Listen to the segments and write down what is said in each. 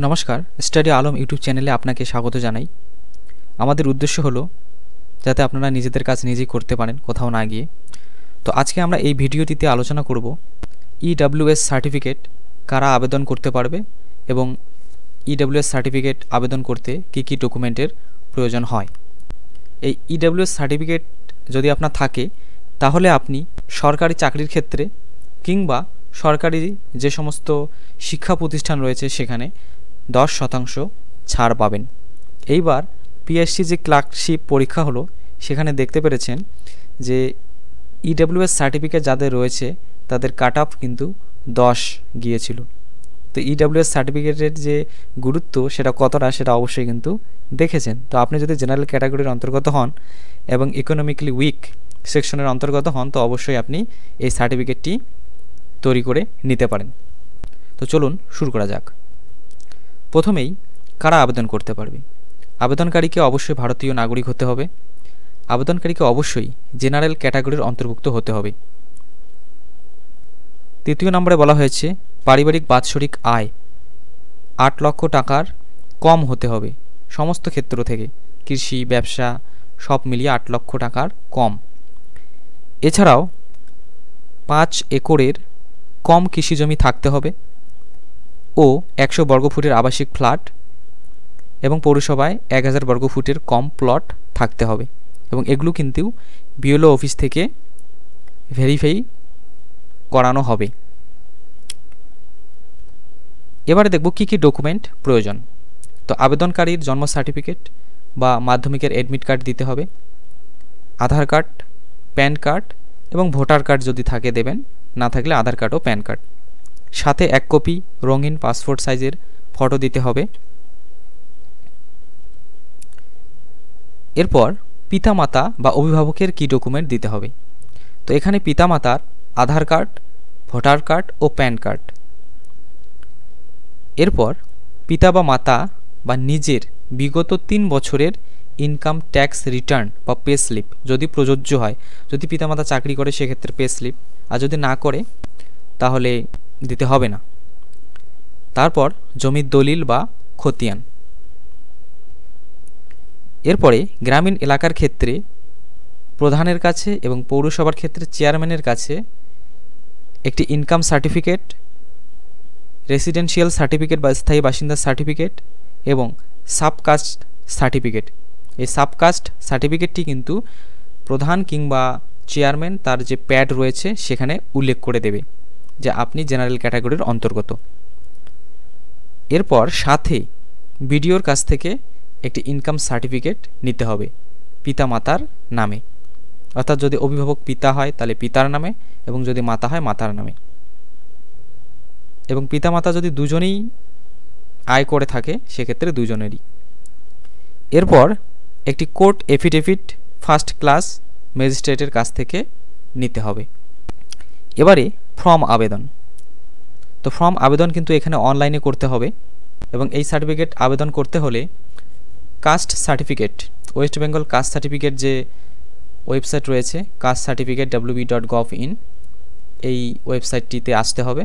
নমস্কার, study Alam YouTube চ্যানেলে আপনাকে স্বাগত জানাই। আমাদের উদ্দেশ্য হলো যাতে আপনারা নিজেদের কাজ নিজেই করতে পারেন কোথাও না গিয়ে। তো আজকে আমরা এই ভিডিওটিতে আলোচনা করব ইডব্লিউএস সার্টিফিকেট কারা আবেদন করতে পারবে এবং ইডব্লিউএস সার্টিফিকেট আবেদন করতে কী কী ডকুমেন্টের প্রয়োজন হয়। এই ইডব্লিউএস সার্টিফিকেট যদি আপনার থাকে তাহলে আপনি সরকারি চাকরির ক্ষেত্রে কিংবা সরকারি যে সমস্ত শিক্ষা প্রতিষ্ঠান রয়েছে সেখানে 10% ছাড় পাবেন। এইবার পিএসসি যে ক্লার্কশিপ পরীক্ষা হলো সেখানে দেখতে পেরেছেন যে ইডব্লিউএস সার্টিফিকেট যাদের রয়েছে তাদের কাট অফ কিন্তু 10 গিয়েছিল। তো ইডব্লিউএস সার্টিফিকেটের যে গুরুত্ব সেটা কতটা সেটা অবশ্যই কিন্তু দেখেছেন। তো আপনি যদি জেনারেল ক্যাটাগরির অন্তর্গত হন এবং ইকোনমিক্যালি উইক সেকশনের অন্তর্গত হন তো অবশ্যই আপনি এই সার্টিফিকেটটি তৈরি করে নিতে পারেন। তো চলুন শুরু করা যাক। প্রথমেই কারা আবেদন করতে পারবে। আবেদনকারীকে অবশ্যই ভারতীয় নাগরিক হতে হবে। আবেদনকারীকে অবশ্যই জেনারেল ক্যাটাগরির অন্তর্ভুক্ত হতে হবে। তৃতীয় নম্বরে বলা হয়েছে পারিবারিক বাৎসরিক আয় 8 লক্ষ টাকার কম হতে হবে সমস্ত ক্ষেত্র থেকে, কৃষি, ব্যবসা সব মিলিয়ে 8 লক্ষ টাকার কম। এছাড়াও 5 একরের কম কৃষিজমি থাকতে হবে ও 100 বর্গফুটের আবাসিক ফ্ল্যাট এবং পৌরসভায় 1000 বর্গফুটের কম প্লট থাকতে হবে এবং এগুলো কিন্তু বিএলও অফিস থেকে ভেরিফাই করানো হবে। এবারে দেখব কী কী ডকুমেন্ট প্রয়োজন। তো আবেদনকারীর জন্ম সার্টিফিকেট বা মাধ্যমিকের অ্যাডমিট কার্ড দিতে হবে, আধার কার্ড, প্যান কার্ড এবং ভোটার কার্ড যদি থাকে দেবেন, না থাকলে আধার কার্ড ও প্যান কার্ড, সাথে 1 কপি রঙিন পাসপোর্ট সাইজের ফটো দিতে হবে। এরপর পিতামাতা বা অভিভাবকের কী ডকুমেন্ট দিতে হবে। তো এখানে পিতামাতার আধার কার্ড, ভোটার কার্ড ও প্যান কার্ড। এরপর পিতা বা মাতা বা নিজের বিগত 3 বছরের ইনকাম ট্যাক্স রিটার্ন বা পে স্লিপ যদি প্রযোজ্য হয়, যদি পিতামাতা চাকরি করে সেক্ষেত্রে পে স্লিপ, আর যদি না করে তাহলে দিতে হবে না। তারপর জমির দলিল বা খতিয়ান। এরপরে গ্রামীণ এলাকার ক্ষেত্রে প্রধানের কাছে এবং পৌরসভার ক্ষেত্রে চেয়ারম্যানের কাছে একটি ইনকাম সার্টিফিকেট, রেসিডেন্সিয়াল সার্টিফিকেট বা স্থায়ী বাসিন্দার সার্টিফিকেট এবং সাবকাস্ট সার্টিফিকেট। এই সাবকাস্ট সার্টিফিকেটটি কিন্তু প্রধান কিংবা চেয়ারম্যান তার যে প্যাড রয়েছে সেখানে উল্লেখ করে দেবে যে আপনি জেনারেল ক্যাটাগরির অন্তর্গত। এরপর সাথে বিডিওর কাছ থেকে একটি ইনকাম সার্টিফিকেট নিতে হবে পিতামাতার নামে, অর্থাৎ যদি অভিভাবক পিতা হয় তাহলে পিতার নামে এবং যদি মাতা হয় মাতার নামে, এবং পিতামাতা যদি দুজনেই আয় করে থাকে সেক্ষেত্রে দুজনেরই। এরপর একটি কোর্ট এফিডেভিট ফার্স্ট ক্লাস ম্যাজিস্ট্রেটের কাছ থেকে নিতে হবে। এবারে ফর্ম আবেদন। তো ফর্ম আবেদন কিন্তু এখানে অনলাইনে করতে হবে এবং এই সার্টিফিকেট আবেদন করতে হলে caste certificate, West Bengal caste certificate যে ওয়েবসাইট রয়েছে কাস্ট সার্টিফিকেট www.gov.in, এই ওয়েবসাইটটিতে আসতে হবে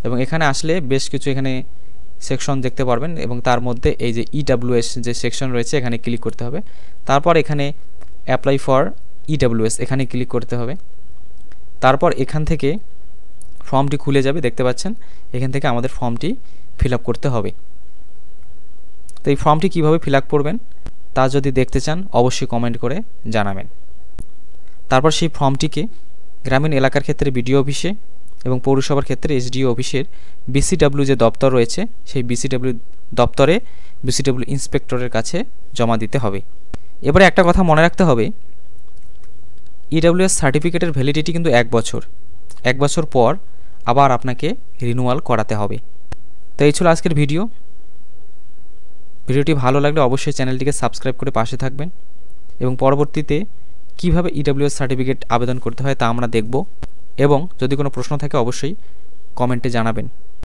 এবং এখানে আসলে বেশ কিছু এখানে সেকশন দেখতে পারবেন এবং তার মধ্যে এই যে ইডব্লিউএস যে সেকশন রয়েছে এখানে ক্লিক করতে হবে। তারপর এখানে অ্যাপ্লাই ফর ইডব্লিউএস এখানে ক্লিক করতে হবে। তারপর এখান থেকে ফর্মটি খুলে যাবে, দেখতে পাচ্ছেন এখান থেকে আমাদের ফর্মটি ফিল আপ করতে হবে। তো এই ফর্মটি কীভাবে ফিল আপ করবেন তা যদি দেখতে চান অবশ্যই কমেন্ট করে জানাবেন। তারপর সেই ফর্মটিকে গ্রামীণ এলাকার ক্ষেত্রে বিডিও অফিসে এবং পৌরসভার ক্ষেত্রে এসডিও অফিসের বিসিডব্লিউ যে দপ্তর রয়েছে সেই বিসিডব্লিউ দপ্তরে বিসিডব্লিউ ইন্সপেক্টরের কাছে জমা দিতে হবে। এবারে একটা কথা মনে রাখতে হবে, ইডব্লিউএস সার্টিফিকেটের ভ্যালিডিটি কিন্তু 1 বছর। 1 বছর পর আবার আপনাকে রিনিউয়াল করাতে হবে। তো এই ছিল আজকের ভিডিওটি ভালো লাগলে অবশ্যই চ্যানেলটিকে সাবস্ক্রাইব করে পাশে থাকবেন এবং পরবর্তীতে কিভাবে ইডব্লিউএস সার্টিফিকেট আবেদন করতে হয় তা আমরা দেখব এবং যদি কোনো প্রশ্ন থাকে অবশ্যই কমেন্টে জানাবেন।